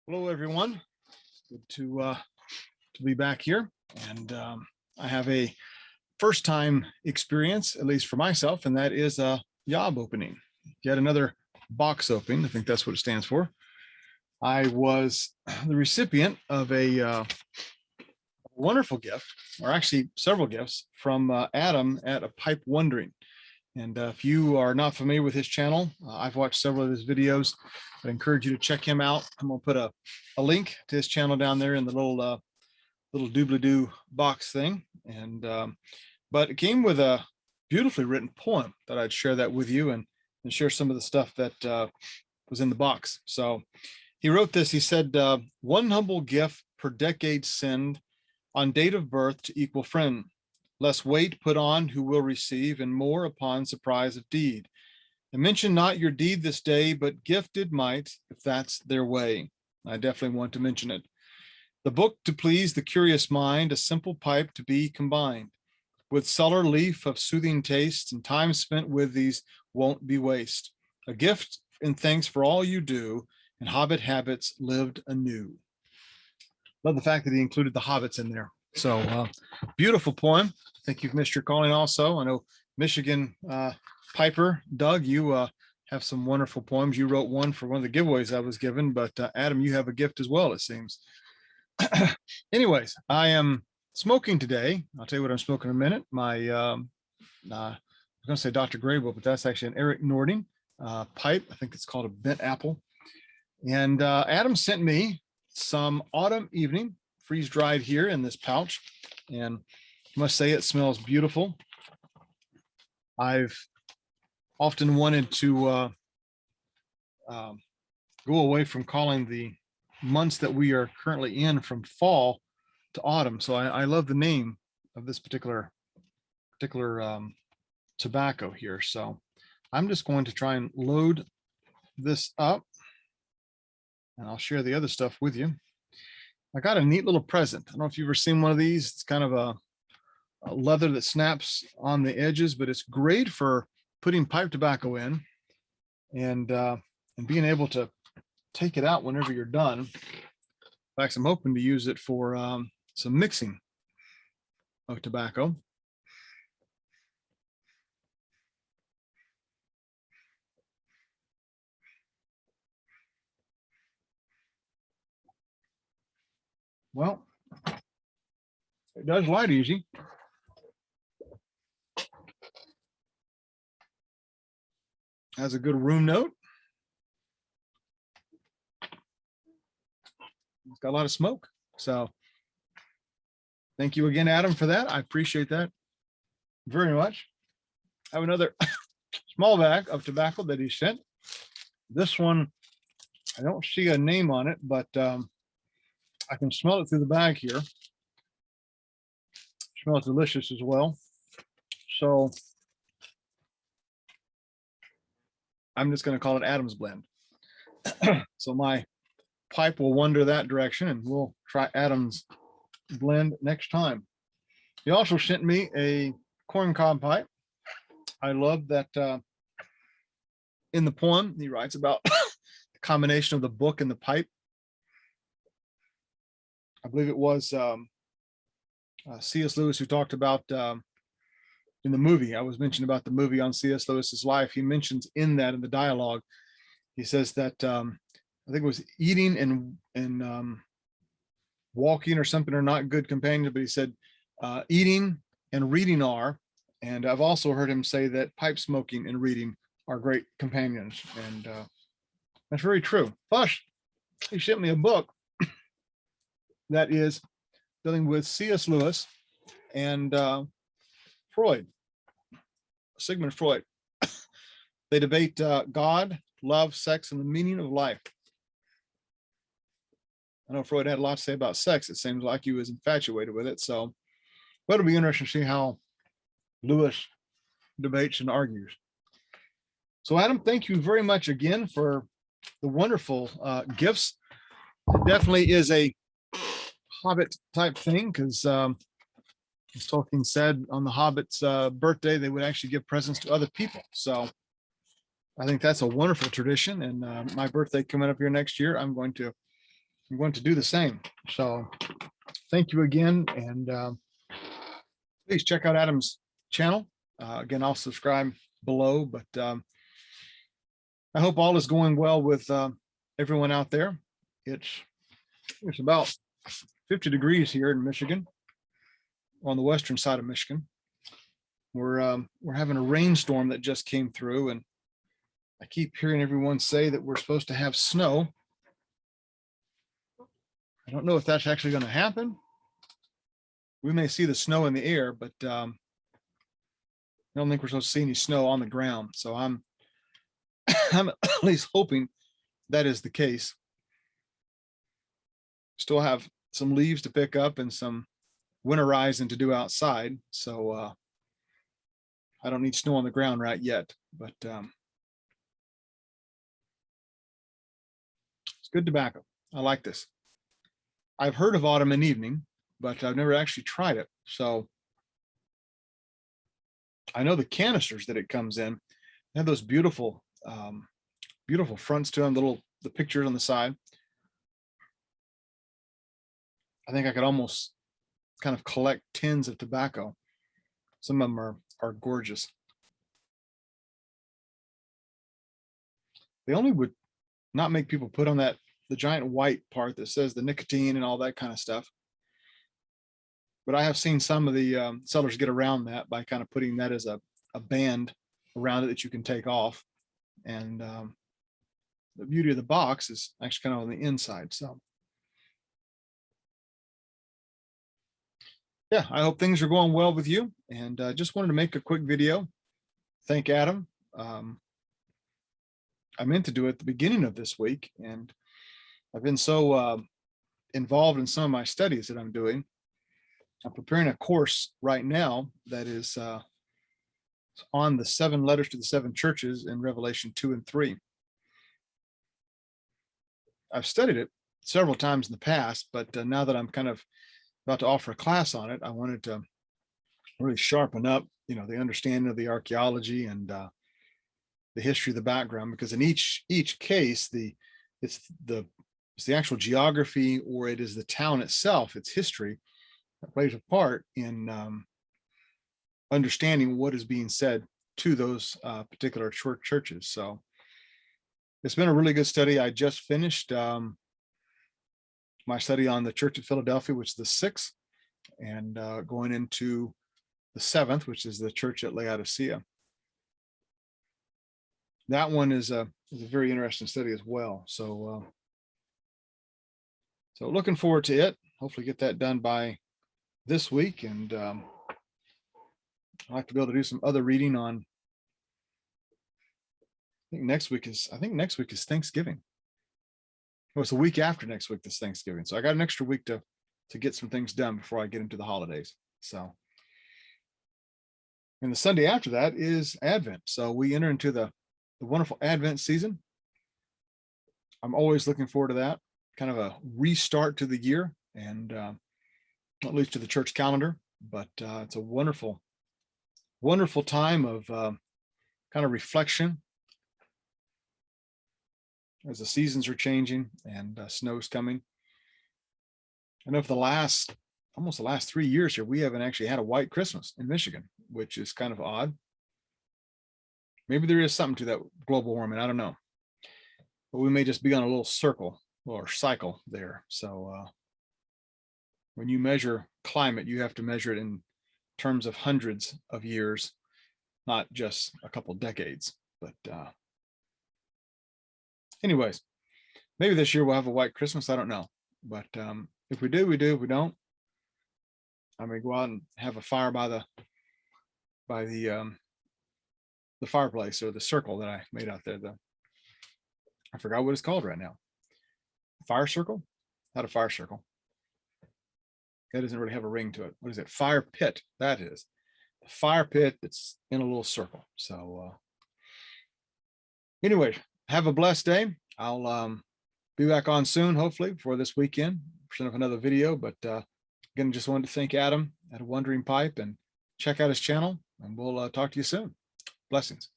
Hello, everyone. Good to be back here, and I have a first-time experience, at least for myself, and that is a YAB opening. Yet another box opening. I think that's what it stands for. I was the recipient of a wonderful gift, or actually several gifts, from Adam at A Pipe Wondering. And if you are not familiar with his channel, I've watched several of his videos. I encourage you to check him out. I'm going to put a link to his channel down there in the little doobly-doo box thing. And but it came with a beautifully written poem that I'd share that with you and share some of the stuff that was in the box. So he wrote this. He said, "One humble gift per decade send, on date of birth to equal friend. Less weight put on who will receive, and more upon surprise of deed. And mention not your deed this day, but gifted might, if that's their way." I definitely want to mention it. "The book to please the curious mind, a simple pipe to be combined, with cellar leaf of soothing taste, and time spent with these won't be waste. A gift in thanks for all you do, and hobbit habits lived anew." Love the fact that he included the hobbits in there. So beautiful poem. I think you've missed your calling also. I know Michigan Piper, Doug, you have some wonderful poems. You wrote one for one of the giveaways I was given, but Adam, you have a gift as well, it seems. Anyways, I am smoking today. I'll tell you what I'm smoking in a minute. My, I was going to say Dr. Grable, but that's actually an Eric Nording pipe. I think it's called a bent apple. And Adam sent me some autumn evening freeze dried here in this pouch, and I must say it smells beautiful. I've often wanted to go away from calling the months that we are currently in from fall to autumn. So I love the name of this particular tobacco here. So I'm just going to try and load this up, and I'll share the other stuff with you. I got a neat little present. I don't know if you've ever seen one of these. It's kind of a leather that snaps on the edges, but it's great for putting pipe tobacco in and being able to take it out whenever you're done. In fact, I'm hoping to use it for some mixing of tobacco. Well, it does light easy. Has a good room note. It's got a lot of smoke. So thank you again, Adam, for that. I appreciate that very much. I have another small bag of tobacco that he sent. This one, I don't see a name on it, but I can smell it through the bag here. Smells delicious as well. So I'm just going to call it Adam's blend. So my pipe will wander that direction, and we'll try Adam's blend next time. He also sent me a corn cob pipe. I love that in the poem he writes about the combination of the book and the pipe. I believe it was C.S. Lewis who talked about in the movie. I was mentioning about the movie on C.S. Lewis's life. He mentions in that, in the dialogue, he says that I think it was eating and walking or something are not good companions, but he said eating and reading are. And I've also heard him say that pipe smoking and reading are great companions. And that's very true. Plus, he sent me a book that is dealing with C.S. Lewis and Freud, Sigmund Freud. They debate God, love, sex, and the meaning of life. I know Freud had a lot to say about sex. It seems like he was infatuated with it. So, but it'll be interesting to see how Lewis debates and argues. So, Adam, thank you very much again for the wonderful gifts. It definitely is a Hobbit type thing, because as Tolkien said, on the Hobbit's birthday, they would actually give presents to other people. So I think that's a wonderful tradition. And my birthday coming up here next year, I'm going to I'm going to do the same. So thank you again. And please check out Adam's channel. Again, I'll subscribe below, but I hope all is going well with everyone out there. It's about 50 degrees here in Michigan, on the western side of Michigan. We're having a rainstorm that just came through, and I keep hearing everyone say that we're supposed to have snow. I don't know if that's actually going to happen. We may see the snow in the air, but I don't think we're supposed to see any snow on the ground. So I'm at least hoping that is the case. Still have some leaves to pick up and some winterizing to do outside. So I don't need snow on the ground right yet, but it's good tobacco. I like this. I've heard of autumn and evening, but I've never actually tried it. So I know the canisters that it comes in, they have those beautiful, beautiful fronts to them, the pictures on the side. I think I could almost kind of collect tins of tobacco. Some of them are gorgeous. They only would not make people put on the giant white part that says the nicotine and all that kind of stuff. But I have seen some of the sellers get around that by kind of putting that as a band around it that you can take off. And the beauty of the box is actually kind of on the inside. So yeah, I hope things are going well with you. And just wanted to make a quick video. Thank Adam. I meant to do it at the beginning of this week, and I've been so involved in some of my studies that I'm doing. I'm preparing a course right now that is on the 7 letters to the 7 churches in Revelation 2 and 3. I've studied it several times in the past, but now that I'm kind of about to offer a class on it, I wanted to really sharpen up, the understanding of the archaeology and the history of the background, because in each case, it's the actual geography, or it is the town itself, its history, that plays a part in understanding what is being said to those particular churches. So it's been a really good study. I just finished my study on the Church of Philadelphia, which is the 6th, and going into the 7th, which is the church at Laodicea. That one is a very interesting study as well. So looking forward to it. Hopefully get that done by this week, and I'd like to be able to do some other reading on. I think next week is Thanksgiving. Well, it's a week after next week that's Thanksgiving, so I got an extra week to get some things done before I get into the holidays. So, and the Sunday after that is Advent, so we enter into the wonderful Advent season. I'm always looking forward to that, kind of a restart to the year, and not least to the church calendar, but it's a wonderful time of kind of reflection as the seasons are changing and snow's coming. I know for almost the last 3 years here, we haven't actually had a white Christmas in Michigan, which is kind of odd. Maybe there is something to that global warming. I don't know, but we may just be on a little circle or cycle there. So when you measure climate, you have to measure it in terms of hundreds of years, not just a couple decades. But anyways, maybe this year we'll have a white Christmas. I don't know, but if we do, we do. If we don't, I may go out and have a fire by the fireplace, or the circle that I made out there. I forgot what it's called right now. Fire circle? Not a fire circle. That doesn't really have a ring to it. What is it? Fire pit. That is the fire pit that's in a little circle. So anyway, have a blessed day. I'll be back on soon, hopefully, for this weekend, present another video. But again, just wanted to thank Adam at A Wandering Pipe, and check out his channel, and we'll talk to you soon. Blessings.